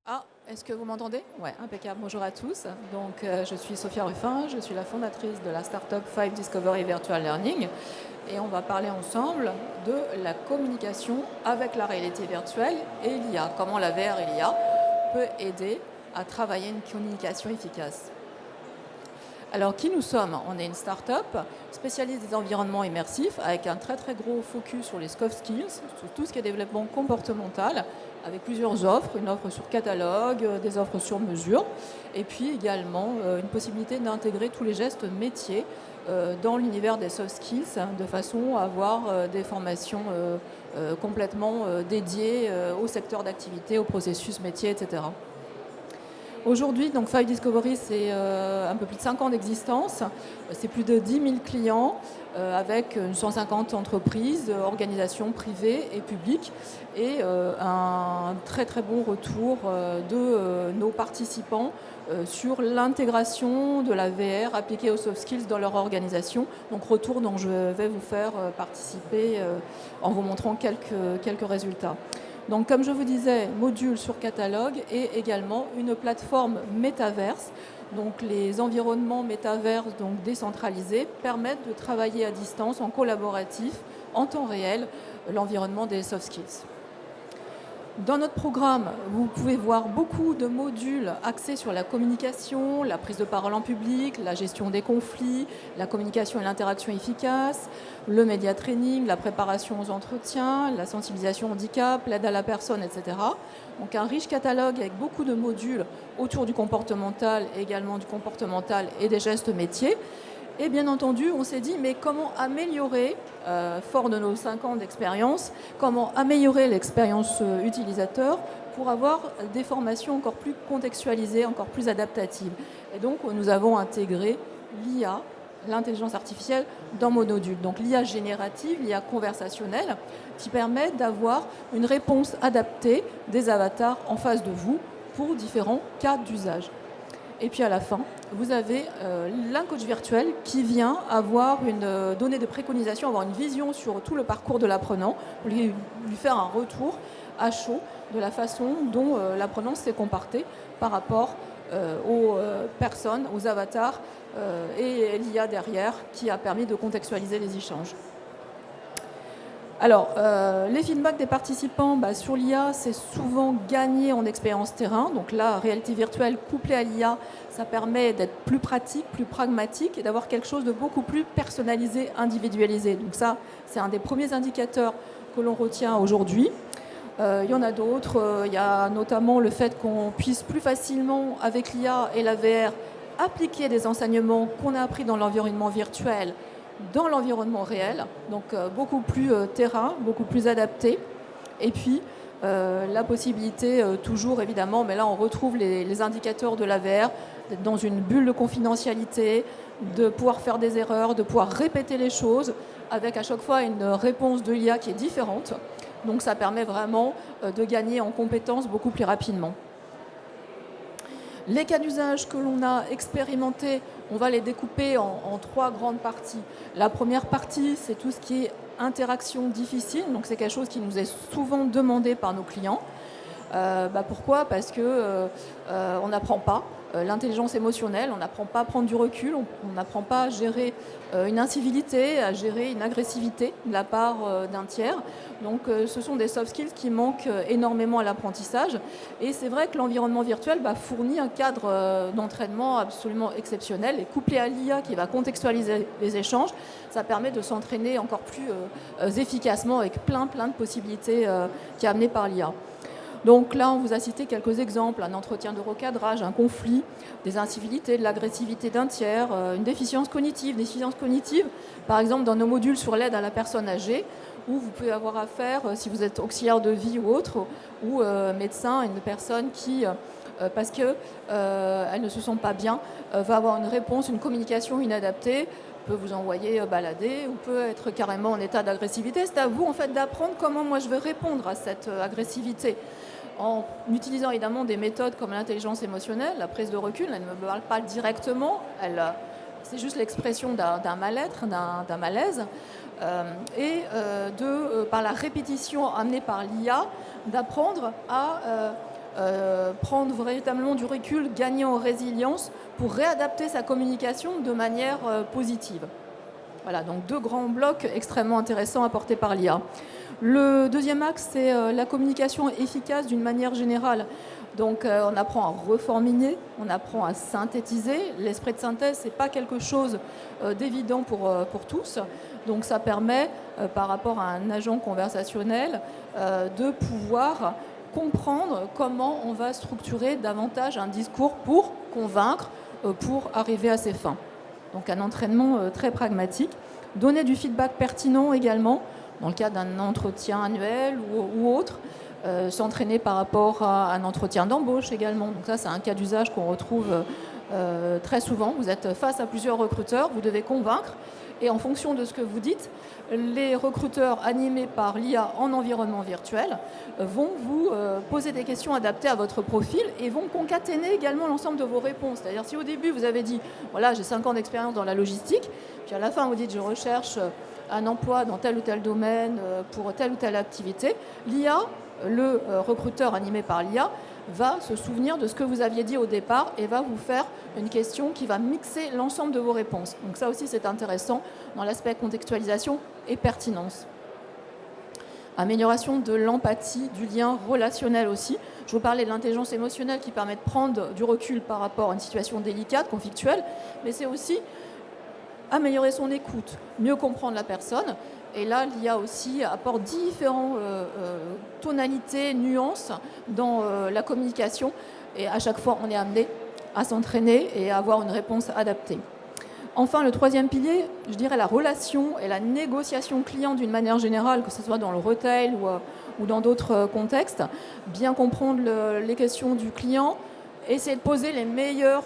Ah, est-ce que vous m'entendez? Ouais, impeccable. Bonjour à tous. Donc, je suis Sophia Ruffin, je suis la fondatrice de la startup Five Discovery Virtual Learning et on va parler ensemble de la communication avec la réalité virtuelle et l'IA. Comment la VR et l'IA peut aider à travailler une communication efficace. Alors, qui nous sommes? On est une start-up spécialiste des environnements immersifs avec un très très gros focus sur les soft skills, sur tout ce qui est développement comportemental, avec plusieurs offres, une offre sur catalogue, des offres sur mesure, et puis également une possibilité d'intégrer tous les gestes métiers dans l'univers des soft skills, de façon à avoir des formations complètement dédiées au secteur d'activité, au processus métier, etc. Aujourd'hui, donc Five Discovery, c'est un peu plus de 5 ans d'existence. C'est plus de 10 000 clients avec 150 entreprises, organisations privées et publiques et un très très bon retour de nos participants sur l'intégration de la VR appliquée aux soft skills dans leur organisation. Donc retour dont je vais vous faire participer en vous montrant quelques résultats. Donc, comme je vous disais, module sur catalogue et également une plateforme métaverse. Donc, les environnements métaverses donc décentralisés permettent de travailler à distance, en collaboratif, en temps réel, l'environnement des soft skills. Dans notre programme, vous pouvez voir beaucoup de modules axés sur la communication, la prise de parole en public, la gestion des conflits, la communication et l'interaction efficace, le média training, la préparation aux entretiens, la sensibilisation au handicap, l'aide à la personne, etc. Donc un riche catalogue avec beaucoup de modules autour du comportemental, également du comportemental et des gestes métiers. Et bien entendu, on s'est dit, mais comment améliorer, fort de nos 5 ans d'expérience, comment améliorer l'expérience utilisateur pour avoir des formations encore plus contextualisées, encore plus adaptatives. Et donc, nous avons intégré l'IA, l'intelligence artificielle, dans Monodule. Donc l'IA générative, l'IA conversationnelle, qui permet d'avoir une réponse adaptée des avatars en face de vous pour différents cas d'usage. Et puis à la fin, vous avez l'un coach virtuel qui vient avoir une donnée de préconisation, avoir une vision sur tout le parcours de l'apprenant, lui faire un retour à chaud de la façon dont l'apprenant s'est comporté par rapport aux personnes, aux avatars et l'IA derrière qui a permis de contextualiser les échanges. Alors, les feedbacks des participants sur l'IA, c'est souvent gagné en expérience terrain. Donc la réalité virtuelle couplée à l'IA, ça permet d'être plus pratique, plus pragmatique et d'avoir quelque chose de beaucoup plus personnalisé, individualisé. Donc ça, c'est un des premiers indicateurs que l'on retient aujourd'hui. Il y en a d'autres. Il y a notamment le fait qu'on puisse plus facilement, avec l'IA et la VR, appliquer des enseignements qu'on a appris dans l'environnement virtuel dans l'environnement réel, donc beaucoup plus terrain, beaucoup plus adapté. Et puis, la possibilité, toujours évidemment, mais là on retrouve les indicateurs de la VR, d'être dans une bulle de confidentialité, de pouvoir faire des erreurs, de pouvoir répéter les choses, avec à chaque fois une réponse de l'IA qui est différente. Donc ça permet vraiment de gagner en compétences beaucoup plus rapidement. Les cas d'usage que l'on a expérimentés, on va les découper en 3 grandes parties. La première partie, c'est tout ce qui est interaction difficile. Donc c'est quelque chose qui nous est souvent demandé par nos clients. Pourquoi? Parce qu'on n'apprend pas l'intelligence émotionnelle, on n'apprend pas à prendre du recul, on n'apprend pas à gérer une incivilité, à gérer une agressivité de la part d'un tiers. Donc ce sont des soft skills qui manquent énormément à l'apprentissage. Et c'est vrai que l'environnement virtuel fournit un cadre d'entraînement absolument exceptionnel. Et couplé à l'IA qui va contextualiser les échanges, ça permet de s'entraîner encore plus efficacement avec plein de possibilités qui est amené par l'IA. Donc là, on vous a cité quelques exemples, un entretien de recadrage, un conflit, des incivilités, de l'agressivité d'un tiers, une déficience cognitive. Par exemple, dans nos modules sur l'aide à la personne âgée, où vous pouvez avoir affaire, si vous êtes auxiliaire de vie ou autre, ou médecin, une personne qui, parce qu'elle ne se sent pas bien, va avoir une réponse, une communication inadaptée, peut vous envoyer balader ou peut être carrément en état d'agressivité. C'est à vous en fait d'apprendre comment moi je vais répondre à cette agressivité en utilisant évidemment des méthodes comme l'intelligence émotionnelle, la prise de recul. Elle ne me parle pas directement, c'est juste l'expression d'un mal-être, d'un malaise, par la répétition amenée par l'IA, d'apprendre à prendre véritablement du recul, gagner en résilience pour réadapter sa communication de manière positive. Voilà, donc 2 grands blocs extrêmement intéressants apportés par l'IA. Le deuxième axe, c'est la communication efficace d'une manière générale. Donc on apprend à reformuler, on apprend à synthétiser. L'esprit de synthèse, ce n'est pas quelque chose d'évident pour tous. Donc ça permet, par rapport à un agent conversationnel, de pouvoir comprendre comment on va structurer davantage un discours pour convaincre, pour arriver à ses fins. Donc un entraînement très pragmatique. Donner du feedback pertinent également, dans le cadre d'un entretien annuel ou autre. S'entraîner par rapport à un entretien d'embauche également. Donc ça, c'est un cas d'usage qu'on retrouve très souvent. Vous êtes face à plusieurs recruteurs, vous devez convaincre. Et en fonction de ce que vous dites, les recruteurs animés par l'IA en environnement virtuel vont vous poser des questions adaptées à votre profil et vont concaténer également l'ensemble de vos réponses. C'est-à-dire si au début vous avez dit « voilà, j'ai 5 ans d'expérience dans la logistique », puis à la fin vous dites « je recherche un emploi dans tel ou tel domaine pour telle ou telle activité », l'IA, le recruteur animé par l'IA, va se souvenir de ce que vous aviez dit au départ et va vous faire une question qui va mixer l'ensemble de vos réponses. Donc ça aussi, c'est intéressant dans l'aspect contextualisation et pertinence. Amélioration de l'empathie, du lien relationnel aussi. Je vous parlais de l'intelligence émotionnelle qui permet de prendre du recul par rapport à une situation délicate, conflictuelle, mais c'est aussi améliorer son écoute, mieux comprendre la personne. Et là, l'IA aussi apporte différentes tonalités, nuances dans la communication. Et à chaque fois, on est amené à s'entraîner et à avoir une réponse adaptée. Enfin, le troisième pilier, je dirais la relation et la négociation client d'une manière générale, que ce soit dans le retail ou dans d'autres contextes. Bien comprendre les questions du client, essayer de poser les meilleures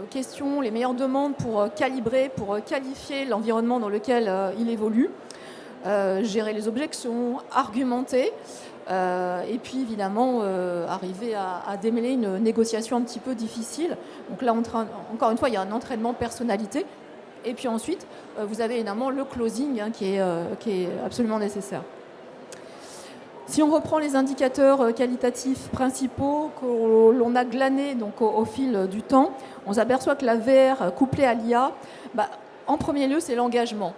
questions, les meilleures demandes pour calibrer, pour qualifier l'environnement dans lequel il évolue, gérer les objections, argumenter, et puis évidemment arriver à démêler une négociation un petit peu difficile. Donc là, encore une fois, il y a un entraînement personnalité. Et puis ensuite, vous avez évidemment le closing qui est absolument nécessaire. Si on reprend les indicateurs qualitatifs principaux que l'on a glanés donc, au fil du temps, on s'aperçoit que la VR couplée à l'IA, en premier lieu, c'est l'engagement.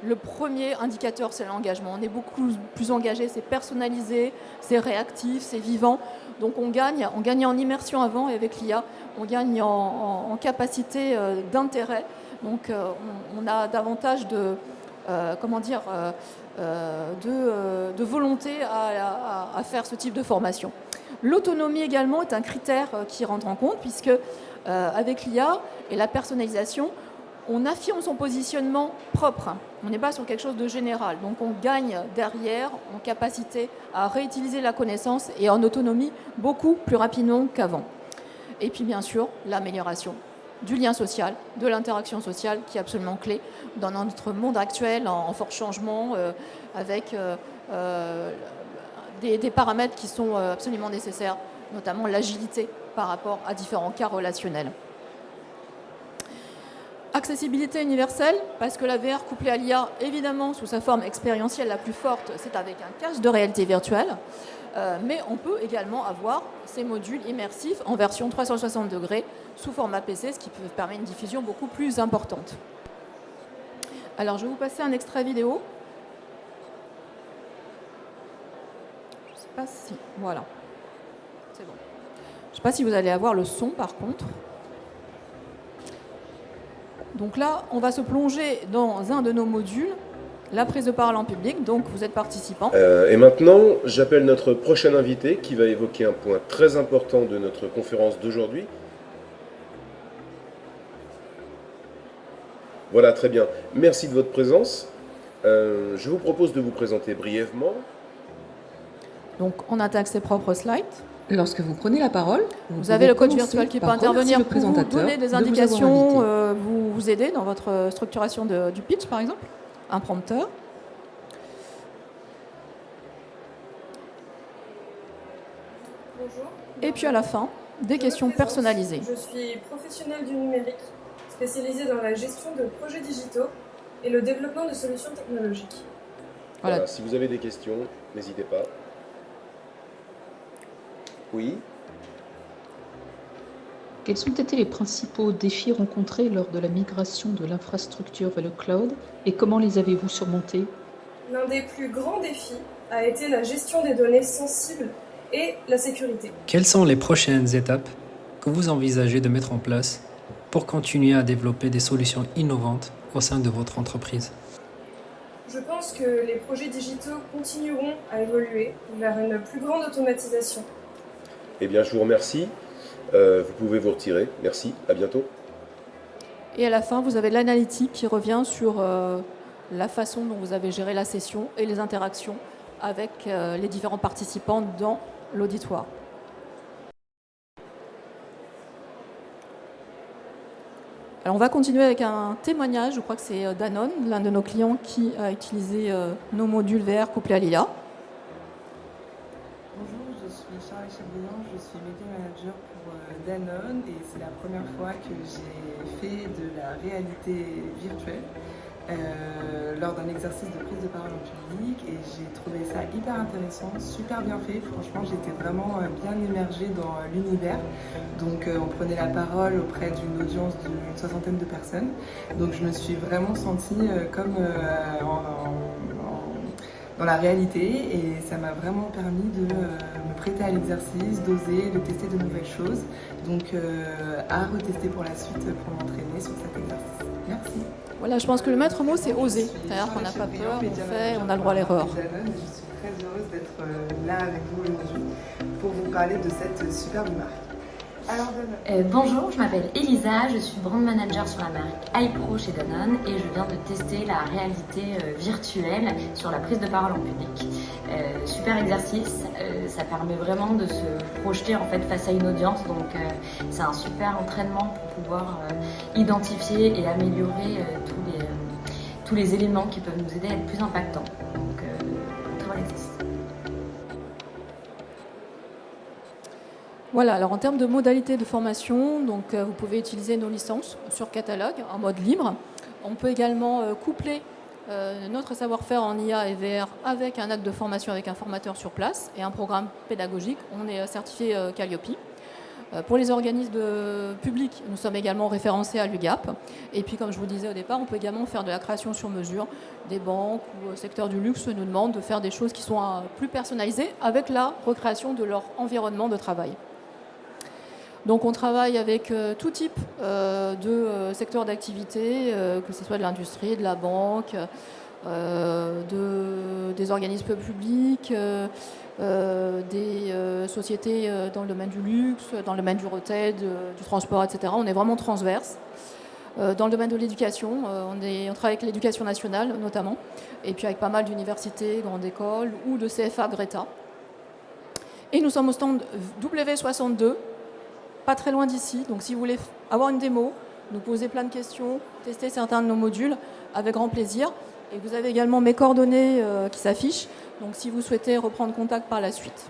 Le premier indicateur, c'est l'engagement. On est beaucoup plus engagé, c'est personnalisé, c'est réactif, c'est vivant. Donc on gagne en immersion avant et avec l'IA, on gagne en capacité d'intérêt. Donc on a davantage de volonté à faire ce type de formation. L'autonomie également est un critère qui rentre en compte puisque avec l'IA et la personnalisation, on affirme son positionnement propre. On n'est pas sur quelque chose de général. Donc on gagne derrière en capacité à réutiliser la connaissance et en autonomie beaucoup plus rapidement qu'avant. Et puis bien sûr, l'amélioration du lien social, de l'interaction sociale qui est absolument clé dans notre monde actuel en fort changement avec des paramètres qui sont absolument nécessaires, notamment l'agilité par rapport à différents cas relationnels. Accessibilité universelle, parce que la VR couplée à l'IA, évidemment, sous sa forme expérientielle la plus forte, c'est avec un casque de réalité virtuelle. Mais on peut également avoir ces modules immersifs en version 360 degrés sous format PC, ce qui permet une diffusion beaucoup plus importante. Alors, je vais vous passer un extrait vidéo. Je ne sais pas si... Voilà. C'est bon. Je ne sais pas si vous allez avoir le son, par contre. Donc là, on va se plonger dans un de nos modules, la prise de parole en public, donc vous êtes participant. Et maintenant, j'appelle notre prochain invité qui va évoquer un point très important de notre conférence d'aujourd'hui. Voilà, très bien. Merci de votre présence. Je vous propose de vous présenter brièvement. Donc, on attaque ses propres slides. Lorsque vous prenez la parole, vous avez le coach virtuel qui peut intervenir pour vous donner des indications, vous aider dans votre structuration du pitch, par exemple. Un prompteur. Bonjour. Et puis à la fin, des questions personnalisées. Je suis professionnelle du numérique, spécialisée dans la gestion de projets digitaux et le développement de solutions technologiques. Voilà, si vous avez des questions, n'hésitez pas. Oui. Quels ont été les principaux défis rencontrés lors de la migration de l'infrastructure vers le cloud et comment les avez-vous surmontés? L'un des plus grands défis a été la gestion des données sensibles et la sécurité. Quelles sont les prochaines étapes que vous envisagez de mettre en place pour continuer à développer des solutions innovantes au sein de votre entreprise? Je pense que les projets digitaux continueront à évoluer vers une plus grande automatisation. Eh bien, je vous remercie. Vous pouvez vous retirer. Merci. À bientôt. Et à la fin, vous avez l'analytique qui revient sur la façon dont vous avez géré la session et les interactions avec les différents participants dans l'auditoire. Alors on va continuer avec un témoignage, je crois que c'est Danone, l'un de nos clients qui a utilisé nos modules VR couplés à l'IA. Bonjour, je suis Charles Chabrian, je suis média manager pour Danone et c'est la première fois que j'ai fait de la réalité virtuelle lors d'un exercice de prise de parole en public et j'ai trouvé ça hyper intéressant, super bien fait. Franchement, j'étais vraiment bien immergée dans l'univers. Donc on prenait la parole auprès d'une audience d'une soixantaine de personnes. Donc je me suis vraiment sentie comme dans la réalité et ça m'a vraiment permis de me prêter à l'exercice, d'oser, de tester de nouvelles choses. Donc à retester pour la suite pour m'entraîner sur cet exercice. Merci. Voilà, je pense que le maître mot, c'est oser. C'est-à-dire qu'on n'a pas peur, on fait, on a le droit à l'erreur. Je suis très heureuse d'être là avec vous aujourd'hui pour vous parler de cette superbe marque. Alors, bonjour, je m'appelle Elisa, je suis brand manager sur la marque iPro chez Danone et je viens de tester la réalité virtuelle sur la prise de parole en public. Super exercice, ça permet vraiment de se projeter en fait face à une audience, donc c'est un super entraînement pour pouvoir identifier et améliorer tous les éléments qui peuvent nous aider à être plus impactants. Donc très bon exercice. Voilà, alors en termes de modalités de formation, donc, vous pouvez utiliser nos licences sur catalogue en mode libre. On peut également coupler notre savoir-faire en IA et VR avec un acte de formation avec un formateur sur place et un programme pédagogique. On est certifié Calliope. Pour les organismes publics, nous sommes également référencés à l'UGAP. Et puis, comme je vous disais au départ, on peut également faire de la création sur mesure. Des banques ou secteur du luxe nous demandent de faire des choses qui sont plus personnalisées avec la recréation de leur environnement de travail. Donc on travaille avec tout type de secteurs d'activité, que ce soit de l'industrie, de la banque, des organismes publics, des sociétés dans le domaine du luxe, dans le domaine du retail, du transport, etc. On est vraiment transverse. Dans le domaine de l'éducation, on travaille avec l'éducation nationale notamment, et puis avec pas mal d'universités, grandes écoles ou de CFA Greta. Et nous sommes au stand W62, pas très loin d'ici, donc si vous voulez avoir une démo, nous poser plein de questions, tester certains de nos modules, avec grand plaisir. Et vous avez également mes coordonnées qui s'affichent, donc si vous souhaitez reprendre contact par la suite.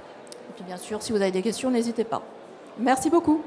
Et puis bien sûr, si vous avez des questions, n'hésitez pas. Merci beaucoup.